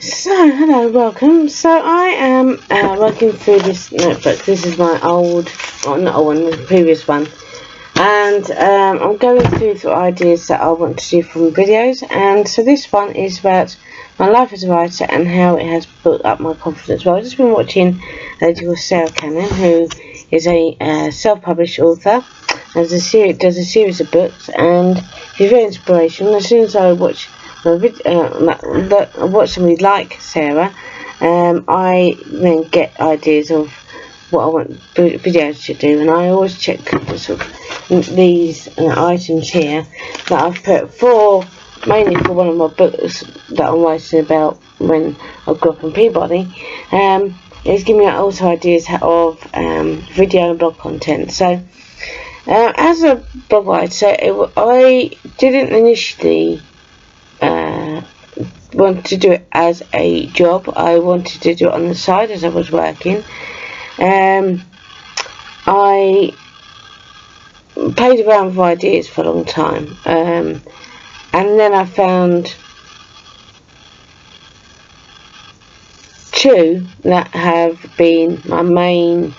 So, hello, welcome. So, I am working through this notebook. This is my old, not old one, the previous one. And I'm going through the ideas that I want to do from videos. And so, this one is about my life as a writer and how it has built up my confidence. Well, I've just been watching a lady called Sarah Cannon, who is a self-published author. Does a series of books, and she's very inspirational. As soon as I watch somebody like Sarah, I then get ideas of what I want videos to do, and I always check sort of these items here that I've put mainly for one of my books that I'm writing about when I grew up in Peabody. It's giving me also ideas of video and blog content. So as a blog writer, I didn't initially want to do it as a job. I wanted to do it on the side as I was working. I played around with ideas for a long time, and then I found two that have been my main,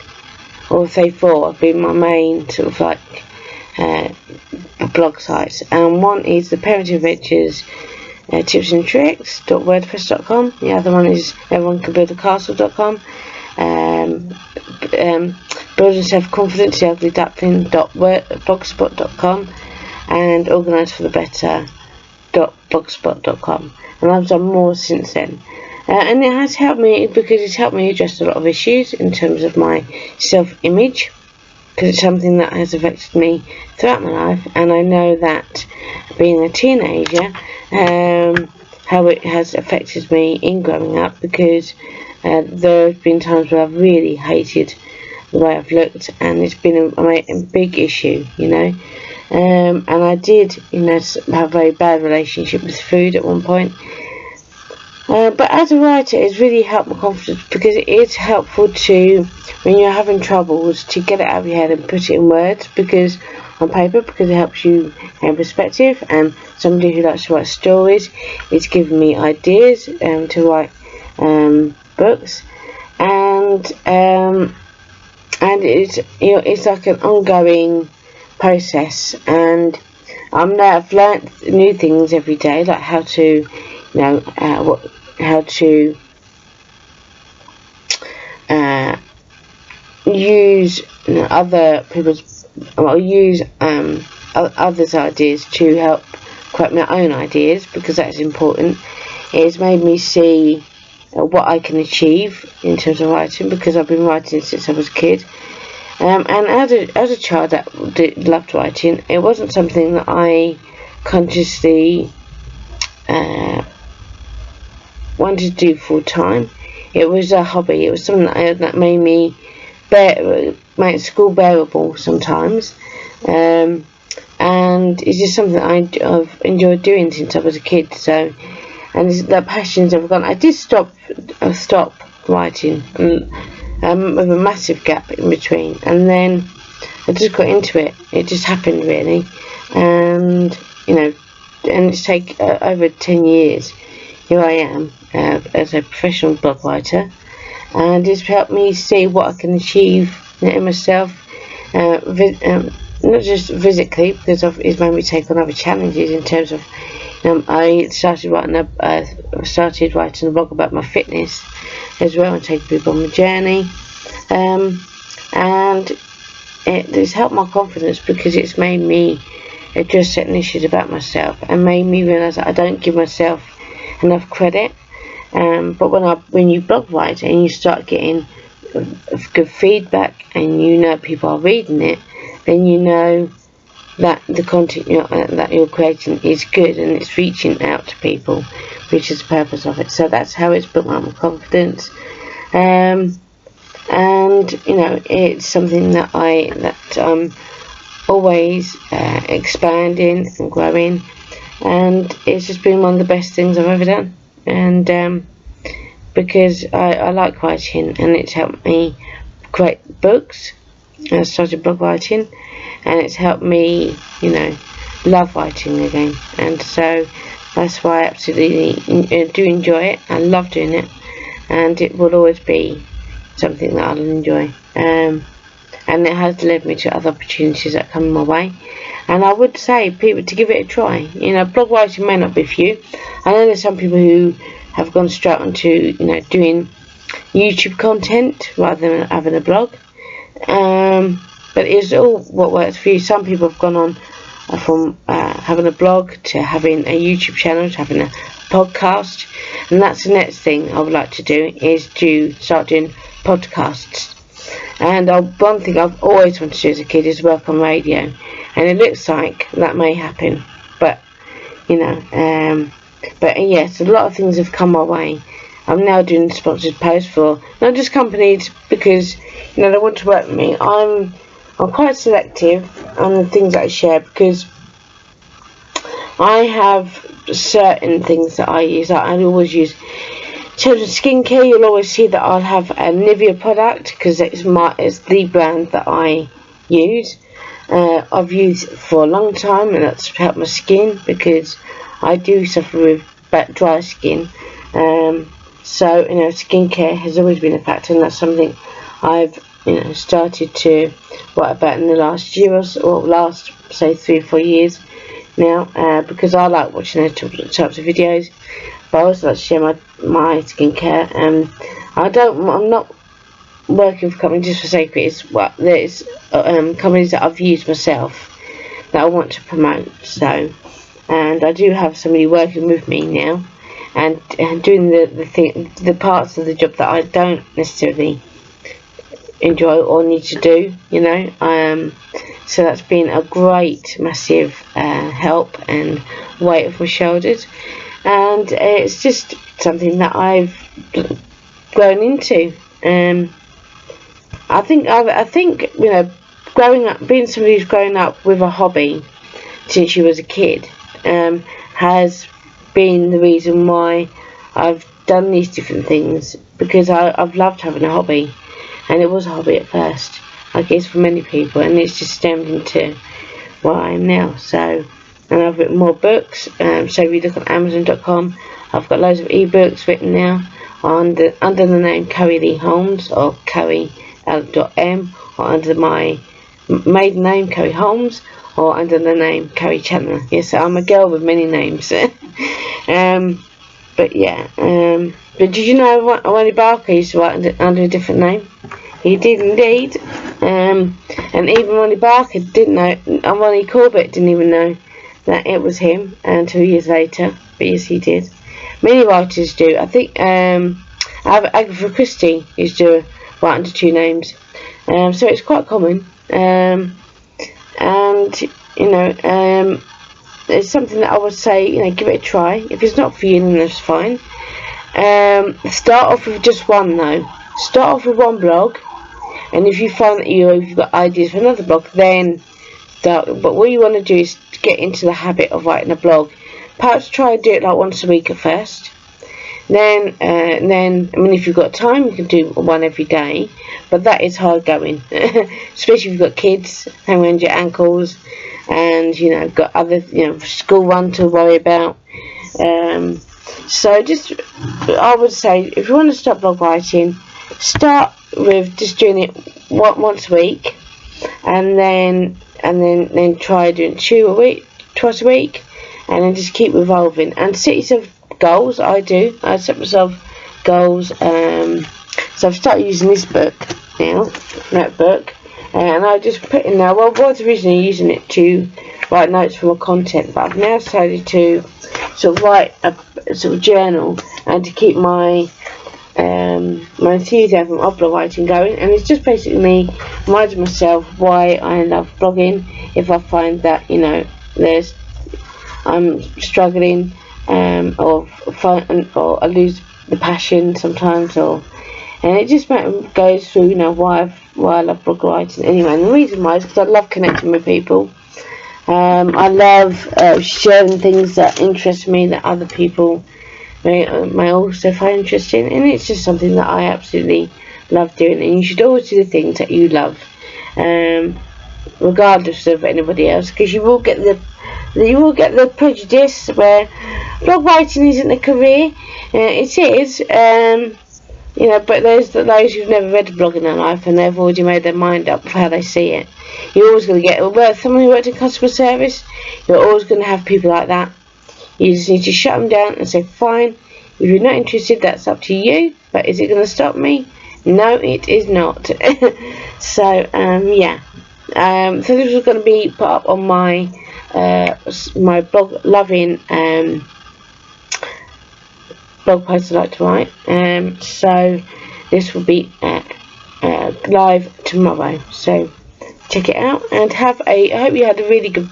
or say four, have been my main sort of like blog sites. And one is the Parenting Adventures Tips and Tricks .wordpress.com. The other one is everyonecanbuildacastle.com. Building Self-Confidence, the Ugly Duckling .blogspot.com, and Organised for the Better .blogspot.com. And I've done more since then. And it has helped me because it's helped me address a lot of issues in terms of my self-image, because it's something that has affected me throughout my life. And I know that being a teenager, how it has affected me in growing up, because there have been times where I've really hated the way I've looked, and it's been a big issue, you know. And I did, have a very bad relationship with food at one point. But as a writer, it's really helped my confidence, because it is helpful to, when you're having troubles, to get it out of your head and put it in words, because on paper, because it helps you in perspective. And somebody who likes to write stories, it's given me ideas to write books, and it's like an ongoing process. And I've learnt new things every day, like how to use other people's, or use others' ideas to help create my own ideas, because that's important. It's made me see what I can achieve in terms of writing, because I've been writing since I was a kid. And as a child that loved writing, it wasn't something that I consciously wanted to do full time. It was a hobby. It was something that made me make school bearable sometimes, and it's just something I've enjoyed doing since I was a kid. So, and the passion's never gone. I did stop writing, with a massive gap in between, and then I just got into it. It just happened, really, and and it's taken over 10 years. Here I am as a professional blog writer, and it's helped me see what I can achieve in myself, not just physically, because it's made me take on other challenges in terms of, I started writing a blog about my fitness as well, and taking people on the journey, and it's helped my confidence, because it's made me address certain issues about myself, and made me realise that I don't give myself enough credit. But when you blog write and you start getting good feedback, and people are reading it, then you know that the content that you're creating is good, and it's reaching out to people, which is the purpose of it. So that's how it's built my confidence. And it's something that I'm always expanding and growing, and it's just been one of the best things I've ever done. And because I like writing, and it's helped me create books. I started blog writing, and it's helped me love writing again. And so That's why I absolutely do enjoy it. I love doing it, and it will always be something that I'll enjoy. And it has led me to other opportunities that come my way. And I would say people to give it a try. You know, blog writing may not be for you. I know there's some people who have gone straight onto, you know, doing YouTube content rather than having a blog. But it's all what works for you. Some people have gone on from having a blog to having a YouTube channel to having a podcast, and that's the next thing I would like to do, is to start doing podcasts. And one thing I've always wanted to do as a kid is work on radio, and it looks like that may happen. But you know, but yes, a lot of things have come my way. I'm now doing sponsored posts for not just companies because, you know, they want to work with me. I'm quite selective on the things that I share, because I have certain things that I use. I always use. In terms of skincare, you'll always see that I'll have a Nivea product, because it's the brand that I use. I've used it for a long time, and that's helped my skin, because I do suffer with dry skin. So, you know, skincare has always been a factor, and that's something I've, you know, started to write about in the last year or last, say, 3 or 4 years now, because I like watching those types of videos. But I also like to share my skincare. I'm not working for companies just for sake of it. There's companies that I've used myself that I want to promote. So, and I do have somebody working with me now, and doing the parts of the job that I don't necessarily enjoy or need to do, you know. So that's been a great, massive help and weight off my shoulders, and it's just something that I've grown into. I think you know, growing up, being somebody who's grown up with a hobby since you was a kid, has been the reason why I've done these different things, because I've loved having a hobby, and it was a hobby at first, I guess, for many people, and it's just stemmed into what I am now. So, and I've written more books, so if you look on Amazon.com, I've got loads of ebooks written now under the name Carrie Lee Holmes, or Carrie.m, or under my maiden name Carrie Holmes, or under the name Carrie Chandler. Yes, I'm a girl with many names. But yeah, but did you know Ronnie Barker used to write under a different name? He did indeed. And even Ronnie Barker didn't know, and Ronnie Corbett didn't even know that it was him until years later. But yes, he did. Many writers do. I think Agatha Christie used to write under 2 names. So it's quite common. And you know, it's something that I would say, you know, give it a try. If it's not for you, then that's fine. Start off with just one though. Start off with one blog, and if you find that you've got ideas for another blog, then start. But what you want to do is get into the habit of writing a blog. Perhaps try and do it like once a week at first. Then I mean, if you've got time, you can do one every day, but that is hard going, especially if you've got kids hanging around your ankles, and you know, got other, you know, school run to worry about. So just, I would say, if you want to start blog writing, start with just doing it once a week, and then try doing twice a week, and then just keep evolving and set yourself goals. I set myself goals. So I've started using this book now, notebook, and I just put in there. Well, I was originally using it to write notes for my content, but I've now decided to sort of write a sort of journal, and to keep my my enthusiasm of blog writing going. And it's just basically me reminding myself why I love blogging. If I find that, you know, I'm struggling, or I lose the passion sometimes, and it just goes through, you know, why I love blog writing anyway. And the reason why is because I love connecting with people. I love sharing things that interest me, that other people may also find interesting, and it's just something that I absolutely love doing. And you should always do the things that you love, regardless of anybody else, because you will get you will get the prejudice where blog writing isn't a career. It is, you know, but there's those who've never read a blog in their life and they've already made their mind up for how they see it. You're always going to get, well, someone who worked in customer service, you're always going to have people like that. You just need to shut them down and say, fine, if you're not interested, that's up to you, but is it going to stop me? No, it is not. So, yeah. So this was going to be put up on my my blog loving blog post I like to write. So this will be live tomorrow. So check it out and I hope you had a really good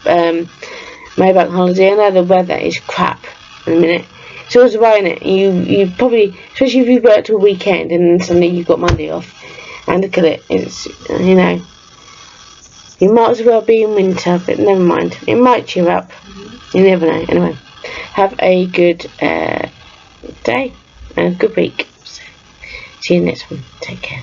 Maybank holiday. I know the weather is crap in a minute. It's always raining. You probably, especially if you worked all weekend and then suddenly you've got Monday off. And look at it, it's, you know, you might as well be in winter, but never mind. It might cheer up. You never know. Anyway, have a good day and a good week. So, see you next one. Take care.